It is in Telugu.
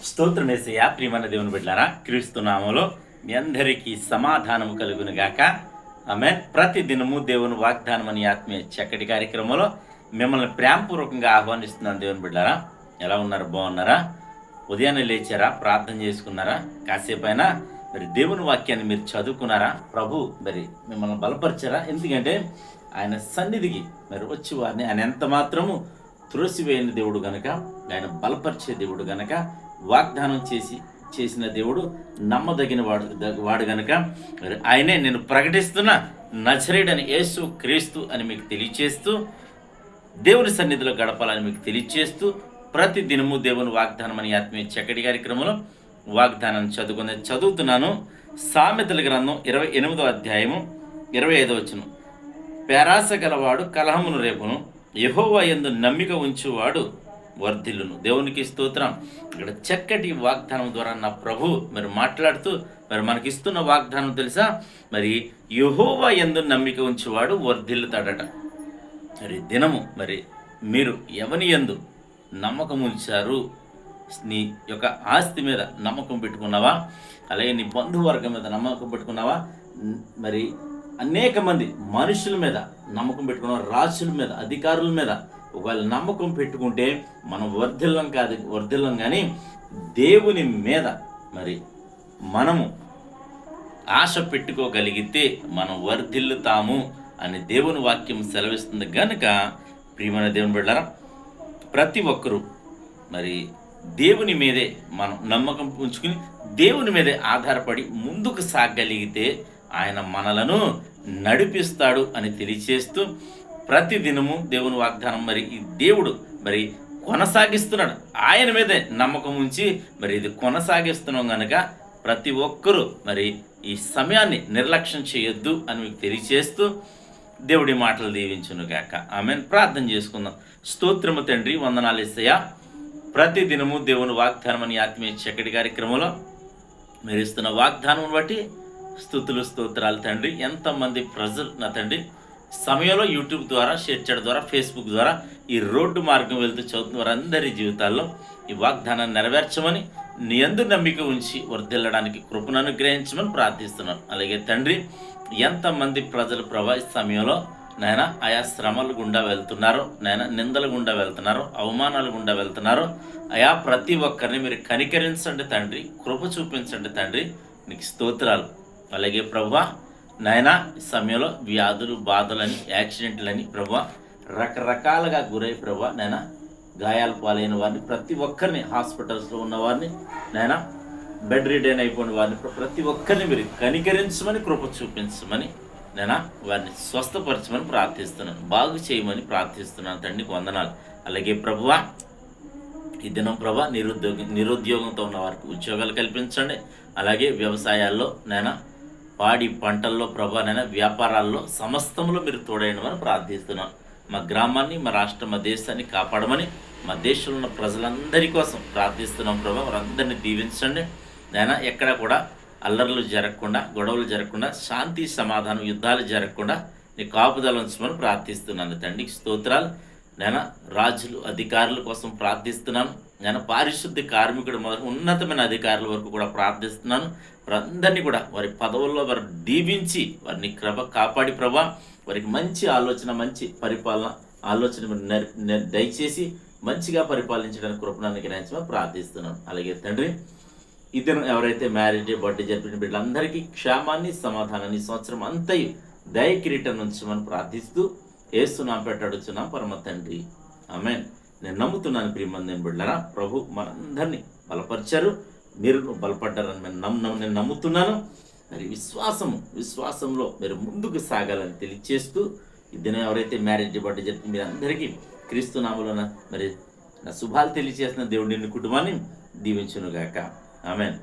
స్తోత్రమేసయ్య. ప్రియమైన దేవుని బిడ్డలారా, క్రీస్తు నామములో మీ అందరికీ సమాధానము కలుగును గాక. ఆమేన్. ప్రతి దినము దేవుని వాగ్దానం అని ఆత్మీయ చక్కటి కార్యక్రమంలో మిమ్మల్ని ప్రేమపూర్వకంగా ఆహ్వానిస్తున్నాను. దేవుని బిడ్డలారా, ఎలా ఉన్నారు? బాగున్నారా? ఉదయాన్నే లేచారా? ప్రార్థన చేసుకున్నారా? కాసేపైనా మరి దేవుని వాక్యాన్ని మీరు చదువుకున్నారా? ప్రభు మరి మిమ్మల్ని బలపరిచారా? ఎందుకంటే ఆయన సన్నిధికి మరి వచ్చి వారిని ఆయన ఎంత మాత్రము త్రోసివేయని దేవుడు గనక, ఆయన బలపరిచే దేవుడు గనక, వాగ్దానం చేసిన దేవుడు నమ్మదగిన వాడు గనక ఆయనే నేను ప్రకటిస్తున్న నజరేయుడైన యేసు క్రీస్తు అని మీకు తెలియచేస్తూ, దేవుని సన్నిధిలో గడపాలని మీకు తెలియచేస్తూ, ప్రతి దినము దేవుని వాగ్దానం అని ఆత్మీయ చక్కటి కార్యక్రమంలో వాగ్దానం చదువుతున్నాను. సామెతల గ్రంథం 28వ అధ్యాయము 25వ వచనం. పేరాస గలవాడు కలహమును రేపును, యెహోవా యందు నమ్మిక ఉంచువాడు వర్ధిల్లును. దేవునికి స్తోత్రం. ఇక్కడ చక్కటి వాగ్దానం ద్వారా నా ప్రభు మరి మాట్లాడుతూ మరి మనకిస్తున్న వాగ్దానం తెలుసా? మరి యెహోవా యందు నమ్మిక ఉంచువాడు వర్ధిల్లుతాడట. మరి దినము మరి మీరు ఎవని యందు నమ్మకం ఉంచారు? నీ యొక్క ఆస్తి మీద నమ్మకం పెట్టుకున్నావా? అలాగే నీ బంధువర్గం మీద నమ్మకం పెట్టుకున్నావా? మరి అనేక మంది మనుషుల మీద నమ్మకం పెట్టుకున్నావా? రాజుల మీద, అధికారుల మీద ఒకవేళ నమ్మకం పెట్టుకుంటే మనం వర్ధిల్లం కానీ దేవుని మీద మరి మనము ఆశ పెట్టుకోగలిగితే మనం వర్ధిల్లుతాము అని దేవుని వాక్యం సెలవిస్తుంది. గనుక ప్రియమైన దేవుని బిడ్డలారా, ప్రతి ఒక్కరూ మరి దేవుని మీదే మనం నమ్మకం ఉంచుకుని దేవుని మీదే ఆధారపడి ముందుకు సాగగలిగితే ఆయన మనలను నడిపిస్తాడు అని తెలియచేస్తూ, ప్రతి దినము దేవుని వాగ్దానం మరి ఈ దేవుడు మరి కొనసాగిస్తున్నాడు. ఆయన మీదే నమ్మకం ఉంచి మరి ఇది కొనసాగిస్తున్నాం కనుక ప్రతి ఒక్కరూ మరి ఈ సమయాన్ని నిర్లక్ష్యం చేయొద్దు అని మీకు తెలియచేస్తూ, దేవుడి మాటలు దీవించును గాక. ఆమెన్. ప్రార్థన చేసుకుందాం. స్తోత్రము తండ్రి, వందనాలు యేసయ్యా. ప్రతి దినము దేవుని వాగ్దానం అని ఆత్మీయ చక్కటి కార్యక్రమంలో మీరు ఇస్తున్న వాగ్దానం బట్టి స్తుతులు స్తోత్రాలు తండ్రి. ఎంతమంది ప్రజలు నా తండ్రి సమయంలో యూట్యూబ్ ద్వారా, షేర్ చేయడం ద్వారా, ఫేస్బుక్ ద్వారా ఈ రోడ్డు మార్గం వెళ్తూ చదువుతున్న వారందరి జీవితాల్లో ఈ వాగ్దానాన్ని నెరవేర్చమని, నీ యందు నమ్మిక ఉంచి వర్ధిల్లడానికి కృపను అనుగ్రహించమని ప్రార్థిస్తున్నాను. అలాగే తండ్రి, ఎంతమంది ప్రజలు ప్రభా ఈ సమయంలో నాయన ఆయా శ్రమలు గుండా వెళ్తున్నారో, నాయన నిందల గుండా వెళ్తున్నారో, అవమానాల గుండా వెళ్తున్నారో, ఆయా ప్రతి ఒక్కరిని మీరు కనికరించండి తండ్రి, కృప చూపించండి తండ్రి. నీకు స్తోత్రాలు. అలాగే ప్రభువా నాయన ఈ సమయంలో వ్యాధులు, బాధలని, యాక్సిడెంట్లని ప్రభువా రకరకాలుగా గురై ప్రభువా నాయన గాయాలు పాలైన వారిని, ప్రతి ఒక్కరిని, హాస్పిటల్స్లో ఉన్న వారిని, నాయన బెడ్ రిడైన్ అయిపోయిన వారిని, ప్రతి ఒక్కరిని మీరు కనికరించమని, కృప చూపించమని, నేను వారిని స్వస్థపరచమని ప్రార్థిస్తున్నాను, బాగు చేయమని ప్రార్థిస్తున్నాను తండ్రి. వందనాలు. అలాగే ప్రభువా ఈ దినం ప్రభా నిరుద్యోగంతో ఉన్న వారికి ఉద్యోగాలు కల్పించండి. అలాగే వ్యవసాయాల్లో నేను పాడి పంటల్లో ప్రభా నేను వ్యాపారాల్లో సమస్తంలో మీరు తోడైనమని ప్రార్థిస్తున్నాను. మా గ్రామాన్ని, మా రాష్ట్రం, మా దేశాన్ని కాపాడమని, మా దేశంలో ఉన్న ప్రజలందరి కోసం ప్రార్థిస్తున్నాం ప్రభా. వారందరినీ దీవించండి నేను. ఎక్కడ కూడా అల్లర్లు జరగకుండా, గొడవలు జరగకుండా, శాంతి సమాధానం, యుద్ధాలు జరగకుండా నీ కాపుదల ఉంచమని ప్రార్థిస్తున్నాను తండ్రి. స్తోత్రాలు. నేను రాజులు, అధికారుల కోసం ప్రార్థిస్తున్నాను. నేను పారిశుద్ధ్య కార్మికుడు మొదలు ఉన్నతమైన అధికారుల వరకు కూడా ప్రార్థిస్తున్నాను. వారందరినీ కూడా వారి పదవుల్లో వారు దీవించి వారిని కాపాడి ప్రభా, వారికి మంచి ఆలోచన, మంచి పరిపాలన ఆలోచన దయచేసి మంచిగా పరిపాలించడానికి కృపను అనుగ్రహించమని ప్రార్థిస్తున్నాను. అలాగే తండ్రి, ఇద్దరు ఎవరైతే మ్యారేజ్, బర్త్డే జరిపిన బిడ్డలందరికీ క్షేమాన్ని, సమాధానాన్ని సంవత్సరం అంతయు దయ కిరీటం ఉంచమని ప్రార్థిస్తూ యేసు నామమున అడుగుచున్నాం పరమ తండ్రి. ఆమేన్. నేను నమ్ముతున్నాను ప్రియమైన బిడ్డలారా, ప్రభు మనందరినీ బలపరిచారు, మీరు బలపడ్డారని నేను నమ్ముతున్నాను. మరి విశ్వాసంలో మీరు ముందుకు సాగాలని తెలియచేస్తూ, ఇద్దరు ఎవరైతే మ్యారేజ్, బర్త్డే జరిపిన మీరు అందరికీ క్రీస్తు నామములో మరి నా శుభాలు తెలియచేసిన దేవుడు నిన్ను కుటుంబాన్ని దీవించునుగాక. ఆమేన్.